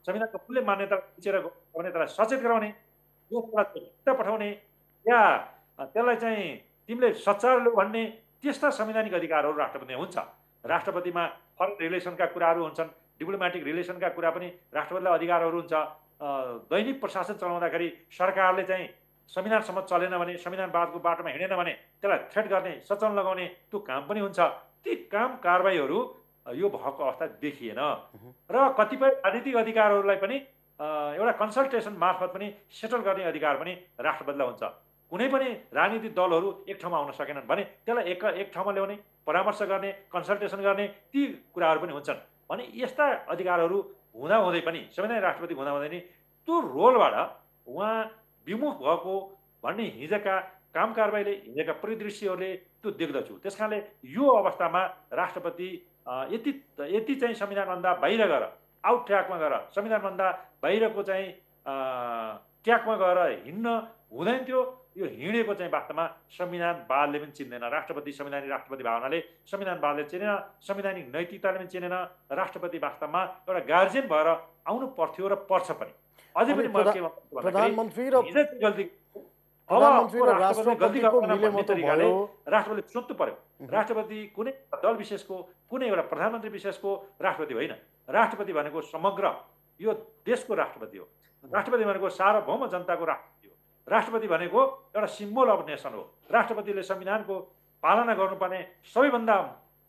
S2: संविधानको मूल्य मान्यता मिचेर भने त्यसलाई सचेत गराउने, यो कुरा पठाउने या त्यसलाई चाहिँ तिमीले सच्चार भन्ने त्यस्ता संवैधानिक अधिकारहरू राष्ट्रपतिमा हुन्छ। राष्ट्रपतिमा फरेन रिलेसनका कुराहरू हुन्छन्, डिप्लोमेटिक रिलेसनका कुरा पनि राष्ट्रपतिलाई अधिकारहरू हुन्छ। दैनिक प्रशासन चलाउँदाखेरि सरकारले चाहिँ संविधानसम्म चलेन भने, संविधानवादको बाटोमा हिँडेन भने त्यसलाई थ्रेट गर्ने, सचन लगाउने त्यो काम पनि हुन्छ। ती काम कारबाहीहरू यो भएको अवस्था देखिएन र कतिपय राजनीतिक अधिकारहरूलाई पनि एउटा कन्सल्टेसन मार्फत पनि सेटल गर्ने अधिकार पनि राष्ट्रपतिलाई हुन्छ। कुनै पनि राजनीतिक दलहरू एक ठाउँमा आउन सकेनन् भने त्यसलाई एक ठाउँमा ल्याउने, परामर्श गर्ने, कन्सल्टेसन गर्ने ती कुराहरू पनि हुन्छन्। भने यस्ता अधिकारहरू हुँदाहुँदै पनि, संवैधानिक राष्ट्रपति हुँदाहुँदै नि त्यो रोलबाट उहाँ विमुख भएको भन्ने हिजोका काम कारबाहीले, हिजोका परिदृश्यहरूले त्यो देख्दछु। त्यस कारणले यो अवस्थामा राष्ट्रपति यति चाहिँ संविधानभन्दा बाहिर गएर, आउट ट्र्याकमा गएर, संविधानभन्दा बाहिरको चाहिँ ट्र्याकमा गएर हिँड्न हुँदैन थियो। यो हिँडेको चाहिँ वास्तवमा संविधानवादले पनि चिन्दैन, राष्ट्रपति संवैधानिक राष्ट्रपति भावनाले संविधानवादले चिनेन, संवैधानिक नैतिकताले पनि चिनेन। राष्ट्रपति वास्तवमा एउटा गार्जियन भएर आउनु पर्थ्यो र पर्छ पनि। अझै पनि
S1: प्रधानमन्त्री र राष्ट्रपतिको मिलेमतो भयो,
S2: राष्ट्रपतिले सोध्नु पर्यो। राष्ट्रपति कुनै दल विशेषको, कुनै एउटा प्रधानमन्त्री विशेषको राष्ट्रपति होइन। राष्ट्रपति भनेको समग्र यो देशको राष्ट्रपति हो। राष्ट्रपति भनेको सार्वभौम जनताको राष्ट्रपति हो। राष्ट्रपति भनेको एउटा सिम्बल अफ नेसन हो। राष्ट्रपतिले संविधानको पालना गर्नुपर्ने सबैभन्दा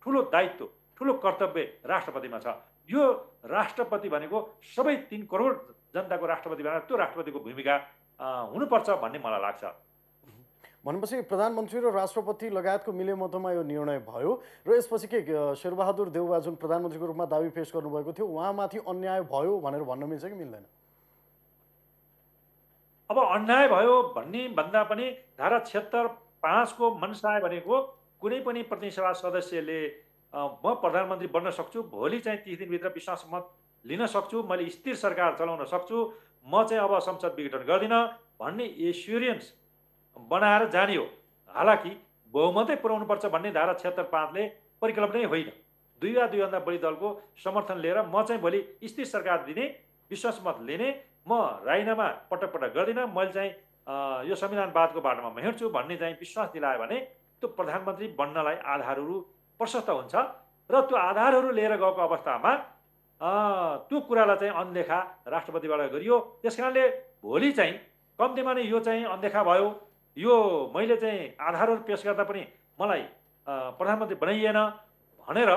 S2: ठुलो दायित्व, ठुलो कर्तव्य राष्ट्रपतिमा छ। यो राष्ट्रपति भनेको सबै 3 करोड जनताको राष्ट्रपति भनेर त्यो राष्ट्रपतिको भूमिका हुनुपर्छ भन्ने मलाई लाग्छ।
S1: भनेपछि प्रधानमन्त्री र राष्ट्रपति लगायतको मिलेमतोमा यो निर्णय भयो र यसपछि के शेरबहादुर देउवा जुन प्रधानमन्त्रीको रूपमा दाबी पेश गर्नुभएको थियो उहाँमाथि अन्याय भयो भनेर भन्न मिल्छ कि मिल्दैन?
S2: अब अन्याय भयो भन्ने भन्दा पनि धारा 76(5) को मनसाय भनेको कुनै पनि प्रतिनिधि सभा सदस्यले म प्रधानमन्त्री बन्न सक्छु, भोलि चाहिँ 30 दिनभित्र विश्वास मत लिन सक्छु, मैले स्थिर सरकार चलाउन सक्छु, म चाहिँ अब संसद विघटन गर्दिनँ भन्ने एस्युरेन्स बनाएर जाने हो। हालाकि बहुमतै पुर्याउनुपर्छ भन्ने धारा 76(5) ले परिकल्पना नै होइन। 2 वा 2 भन्दा बढी दलको समर्थन लिएर म चाहिँ भोलि स्थिर सरकार दिने, विश्वास मत लिने, म राजीनामा पटक पटक गर्दिनँ, मैले चाहिँ यो संविधानवादको बाटोमा म हिँड्छु भन्ने चाहिँ विश्वास दिलायो भने त्यो प्रधानमन्त्री बन्नलाई आधारहरू प्रशस्त हुन्छ र त्यो आधारहरू लिएर गएको अवस्थामा त्यो कुरालाई चाहिँ अनदेखा राष्ट्रपतिबाट गरियो। त्यसकारणले भोलि चाहिँ कम्तीमा नै यो चाहिँ अनदेखा भयो। यो मैले चाहिँ आधारहरू पेश गर्दा पनि मलाई प्रधानमन्त्री बनाइएन भनेर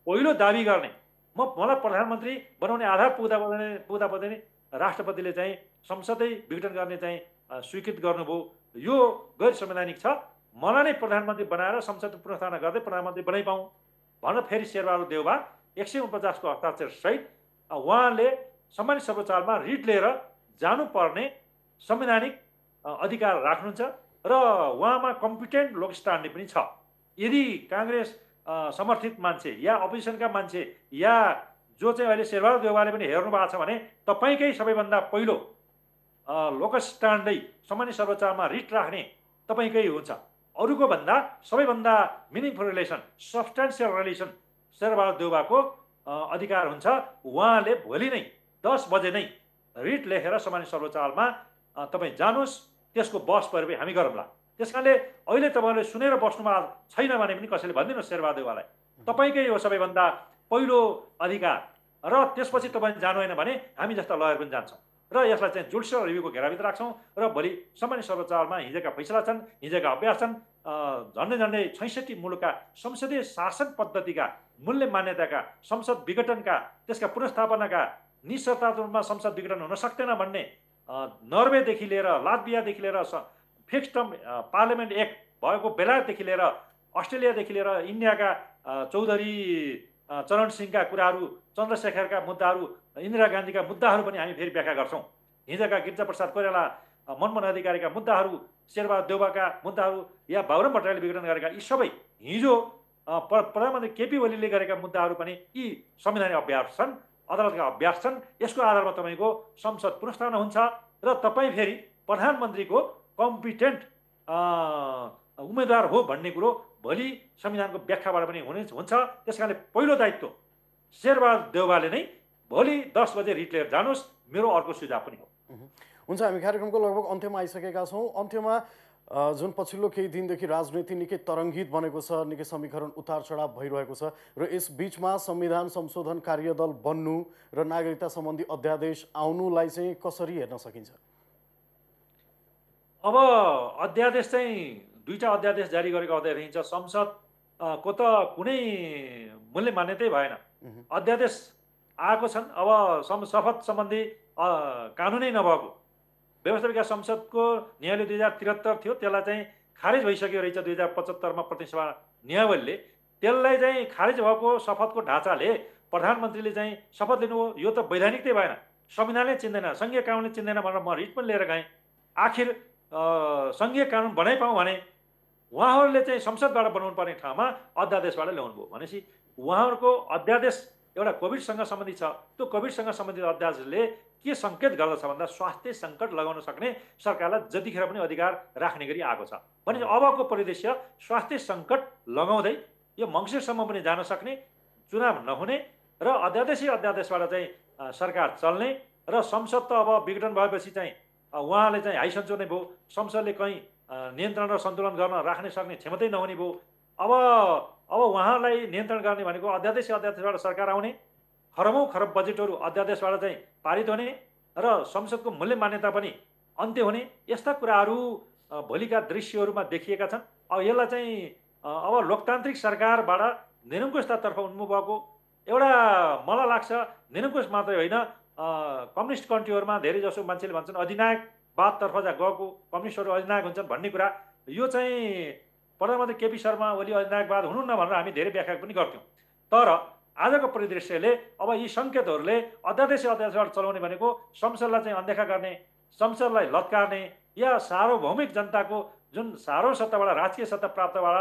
S2: पहिलो दाबी गर्ने, मलाई प्रधानमन्त्री बनाउने आधार पुग्दा पर्दैन राष्ट्रपतिले चाहिँ संसदै विघटन गर्ने चाहिँ स्वीकृत गर्नुभयो। यो गैर संवैधानिक छ, मलाई नै प्रधानमन्त्री बनाएर संसद पुनर्स्थापना गर्दै प्रधानमन्त्री बनाइपाउँ भनेर फेरि शेरबहादुर देउवा 149 को हस्ताक्षर सहित उहाँले सम्मानित सर्वोच्चमा रिट लिएर जानुपर्ने संवैधानिक अधिकार राख्नुहुन्छ र उहाँमा कम्पिटेन्ट लोकस्टान्डे पनि छ। यदि काङ्ग्रेस समर्थित मान्छे या अपोजिसनका मान्छे या जो चाहिँ अहिले शेरबहादुर देउवाले पनि हेर्नु भएको छ भने तपाईँकै सबैभन्दा पहिलो लोकस्टान्डै सम्मानित सर्वोच्चमा रिट राख्ने तपाईँकै हुन्छ। अरूको भन्दा सबैभन्दा meaningful relation, substantial relation Sher Bahadur देउवाको अधिकार हुन्छ। उहाँले भोलि नै 10 बजे नै रिट लेखेर सम्मानित सर्वोच्चमा तपाईँ जानुहोस्, त्यसको बहस परे हामी गरौँला। त्यसकारणले अहिले तपाईँले सुनेर बस्नुमा छैन भने पनि कसैले भनिदिनुहोस् शेरबहादुर देउवालाई तपाईँकै हो सबैभन्दा पहिलो अधिकार र त्यसपछि तपाईँ जानु होइन भने हामी जस्ता लयर पनि जान्छौँ र यसलाई चाहिँ जुडिसियल रिभ्यूको घेराभित्र राख्छौँ र भोलि सम्मानित सर्वोच्चमा हिजोका फैसला छन्, हिजोका अभ्यास छन्, झन्डै 66 मुलुकका संसदीय शासन पद्धतिका मूल्य मान्यताका, संसद विघटनका, त्यसका पुनर्स्थापनाका, निशर्तात्मक रूपमा संसद विघटन हुन सक्दैन भन्ने नर्वेदेखि लिएर लात्भियादेखि लिएर फिक्स टर्म पार्लियामेन्ट एक्ट भएको बेलायतदेखि लिएर अस्ट्रेलियादेखि लिएर इन्डियाका चौधरी चरण सिंहका कुराहरू, चन्द्रशेखरका मुद्दाहरू, इन्दिरा गान्धीका मुद्दाहरू पनि हामी फेरि व्याख्या गर्छौँ। हिजोका गिरिजाप्रसाद कोइराला, मनमोहन अधिकारीका मुद्दाहरू, शेरबहादुर देउवाका मुद्दाहरू या बाबुराम भट्टराईले विघटन गरेका यी सबै हिजो प्रधानमन्त्री केपी ओलीले गरेका मुद्दाहरू पनि यी संवैधानिक अभ्यास छन्, अदालतका अभ्यास छन्। यसको आधारमा तपाईँको संसद पुनर्स्थापना हुन्छ र तपाईँ फेरि प्रधानमन्त्रीको कम्पिटेन्ट उम्मेदवार हो भन्ने कुरो भोलि संविधानको व्याख्याबाट पनि हुन्छ। त्यस कारणले पहिलो दायित्व शेरबहादुर देउवाले नै भोलि 10 बजे रिट लिएर जानुहोस्, मेरो अर्को सुझाव पनि हो।
S1: हुन्छ, हामी कार्यक्रमको लगभग अन्त्यमा आइसकेका छौँ। अन्त्यमा जुन पछिल्लो केही दिनदेखि राजनीति निकै तरङ्गित बनेको छ, निकै समीकरण उतार चढाव भइरहेको छ र यस बिचमा संविधान संशोधन कार्यदल बन्नु र नागरिकता सम्बन्धी अध्यादेश आउनुलाई चाहिँ कसरी हेर्न सकिन्छ?
S2: अब अध्यादेश चाहिँ दुईटा अध्यादेश जारी गरेको अध्यादेश छ। संसदको त कुनै मूल्य मान्यतै भएन, अध्यादेश आएको छन्। अब शपथ सम्बन्धी कानुनै नभएको व्यवस्थापिका संसदको न्यायालय 2073 थियो, त्यसलाई चाहिँ खारेज भइसक्यो रहेछ 2075 मा प्रतिनिधि नियावलीले। त्यसलाई चाहिँ खारेज भएको शपथको ढाँचाले प्रधानमन्त्रीले चाहिँ शपथ लिनुभयो, यो त वैधानिकतै भएन, संविधानले चिन्दैन, सङ्घीय कानुनले चिन्दैन भनेर म रिट पनि लिएर गएँ। आखिर सङ्घीय कानुन बनाइपाउँ भने उहाँहरूले चाहिँ संसदबाट बनाउनु पर्ने ठाउँमा अध्यादेशबाट ल्याउनु भयो। भनेपछि उहाँहरूको अध्यादेश एउटा कोभिडसँग सम्बन्धित छ। त्यो कोभिडसँग सम्बन्धित अध्यादेशले के सङ्केत गर्दछ भन्दा स्वास्थ्य सङ्कट लगाउन सक्ने सरकारलाई जतिखेर पनि अधिकार राख्ने गरी आएको छ। भनेपछि अबको परिदृश्य स्वास्थ्य सङ्कट लगाउँदै यो मङ्सिरसम्म पनि जान सक्ने, चुनाव नहुने र अध्यादेशबाट चाहिँ सरकार चल्ने र संसद त अब विघटन भएपछि चाहिँ उहाँले चाहिँ हाइसन्चो नै भयो। संसदले कहीँ नियन्त्रण र सन्तुलन गर्न राख्ने सक्ने क्षमतै नहुने भयो। अब उहाँलाई नियन्त्रण गर्ने भनेको अध्यादेशबाट सरकार आउने, खरबौँ खरब बजेटहरू अध्यादेशबाट चाहिँ पारित हुने र संसदको मूल्य मान्यता पनि अन्त्य हुने, यस्ता कुराहरू भोलिका दृश्यहरूमा देखिएका छन्। अब यसलाई चाहिँ अब लोकतान्त्रिक सरकारबाट निरङ्कुशतातर्फ उन्मुख भएको एउटा मलाई लाग्छ। निरङ्कुश मात्रै होइन, कम्युनिस्ट कन्ट्रीहरूमा धेरै जसो मान्छेले भन्छन् अधिनायकवादतर्फ गएको कम्युनिस्टहरू अधिनायक हुन्छन् भन्ने कुरा, यो चाहिँ प्रधानमन्त्री केपी शर्मा ओली अधिनायकवाद हुनुहुन्न भनेर हामी धेरै व्याख्या पनि गर्थ्यौँ। तर आजको परिदृश्यले अब यी सङ्केतहरूले अध्यादेशबाट चलाउने भनेको संसदलाई चाहिँ अनदेखा गर्ने, संसदलाई लत्कार्ने या सार्वभौमिक जनताको जुन सार्वभौम सत्ताबाट राजकीय सत्ता प्राप्तबाट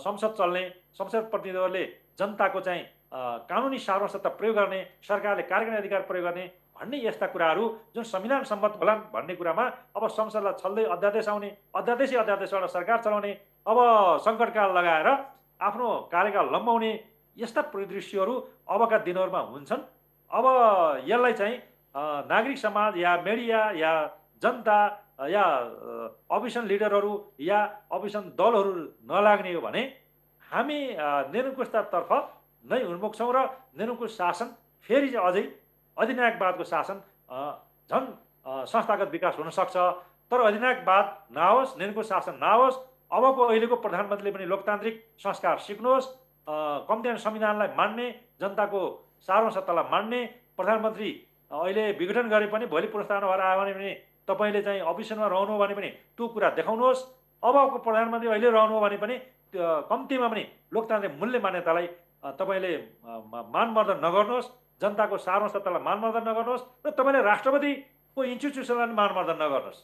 S2: संसद चल्ने, संसद प्रतिनिधिहरूले जनताको चाहिँ कानुनी सार्वभौम सत्ता प्रयोग गर्ने, सरकारले कार्यकारी अधिकार प्रयोग गर्ने भन्ने यस्ता कुराहरू जुन संविधान सम्मत होलान् भन्ने कुरामा अब संसदलाई छल्दै अध्यादेश आउने, अध्यादेशबाट सरकार चलाउने, अब सङ्कटकाल लगाएर आफ्नो कार्यकाल लम्बाउने यस्ता परिदृश्यहरू अबका दिनहरूमा हुन्छन्। अब यसलाई चाहिँ नागरिक समाज या मिडिया या जनता या अपोजिसन लिडरहरू या अपोजिसन दलहरू नलाग्ने हो भने हामी निरङ्कुशतातर्फ नै उन्मुख छौँ र निरङ्कुश शासन फेरि अझै अधिनायकवादको शासन झन् संस्थागत विकास हुन सक्छ। तर अधिनायकवाद नहोस्, निरङ्कुश शासन नहोस्। अबको अहिलेको प्रधानमन्त्रीले पनि लोकतान्त्रिक संस्कार सिक्नुहोस्, कम्तीमा संविधानलाई मान्ने, जनताको सार्वभौम सत्तालाई मान्ने। प्रधानमन्त्री अहिले विघटन गरे पनि भोलि पुनर्स्थापना भएर आयो भने पनि तपाईँले चाहिँ अपोजिसनमा रहनु हो भने पनि त्यो कुरा देखाउनुहोस्। अबको प्रधानमन्त्री अहिले रहनु हो भने पनि कम्तीमा पनि लोकतान्त्रिक मूल्य मान्यतालाई तपाईँले मानमर्दन नगर्नुहोस्, जनताको सार्वभौम सत्तालाई मानमर्दन नगर्नुहोस् र तपाईँले राष्ट्रपतिको इन्स्टिट्युसनलाई मानमर्दन नगर्नुहोस्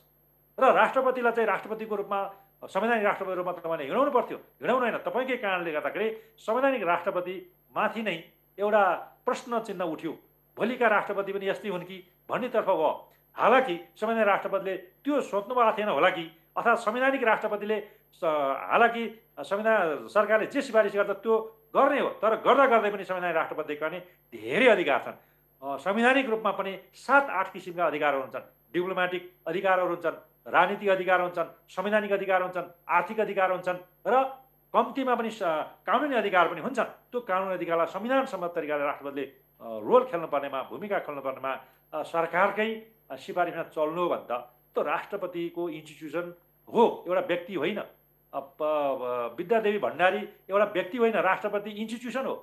S2: र राष्ट्रपतिलाई चाहिँ राष्ट्रपतिको रूपमा, संवैधानिक राष्ट्रपतिको रूपमा तपाईँले हिँडाउनु पर्थ्यो। हिँडाउनु होइन, तपाईँकै कारणले गर्दाखेरि संवैधानिक राष्ट्रपति माथि नै एउटा प्रश्न चिन्ह उठ्यो। भोलिका राष्ट्रपति पनि यस्तै हुन् कि भन्नेतर्फ भयो। हालाकि संवैधानिक राष्ट्रपतिले त्यो सोच्नु भएको थिएन होला कि, अर्थात् संवैधानिक राष्ट्रपतिले हालाकि संविधान सरकारले जे सिफारिस गर्छ त्यो गर्ने हो, तर गर्दा गर्दै पनि संवैधानिक राष्ट्रपति गर्ने धेरै अधिकार छन्। संवैधानिक रूपमा पनि 7-8 किसिमका अधिकारहरू हुन्छन्। डिप्लोमेटिक अधिकारहरू हुन्छन्, राजनीतिक अधिकार हुन्छन्, संवैधानिक अधिकार हुन्छन्, आर्थिक अधिकार हुन्छन् र कम्तीमा पनि कानुनी अधिकार पनि हुन्छन्। त्यो कानुनी अधिकारलाई संविधान सम्मत तरिकाले राष्ट्रपतिले रोल खेल्नुपर्नेमा, भूमिका खेल्नुपर्नेमा सरकारकै सिफारिसमा चल्नु भन्दा त्यो राष्ट्रपतिको इन्स्टिट्युसन हो, एउटा व्यक्ति होइन। विद्यादेवी भण्डारी एउटा व्यक्ति होइन, राष्ट्रपति इन्स्टिट्युसन हो।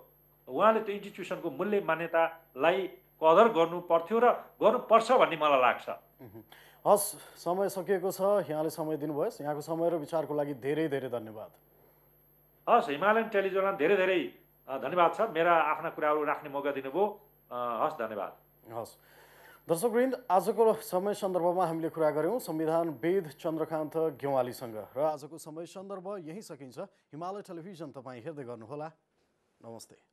S2: उहाँले त्यो इन्स्टिट्युसनको मूल्य मान्यतालाई कदर गर्नु पर्थ्यो र गर्नुपर्छ भन्ने मलाई लाग्छ।
S1: हस्, समय सकिएको छ। यहाँले समय दिनुभयो। यहाँको समय र विचारको लागि धेरै धेरै धन्यवाद।
S2: हस्, हिमालयन टेलिभिजनलाई धेरै धेरै धन्यवाद छ, मेरा आफ्ना कुराहरू राख्ने मौका दिनुभयो। हस्, धन्यवाद।
S1: हस्, दर्शकवृन्द, आजको समय सन्दर्भमा हामीले कुरा गऱ्यौँ संविधानविद चन्द्रकान्त गेवालीसँग र आजको समय सन्दर्भ यही सकिन्छ। हिमालय टेलिभिजन तपाईँ हेर्दै गर्नुहोला। नमस्ते।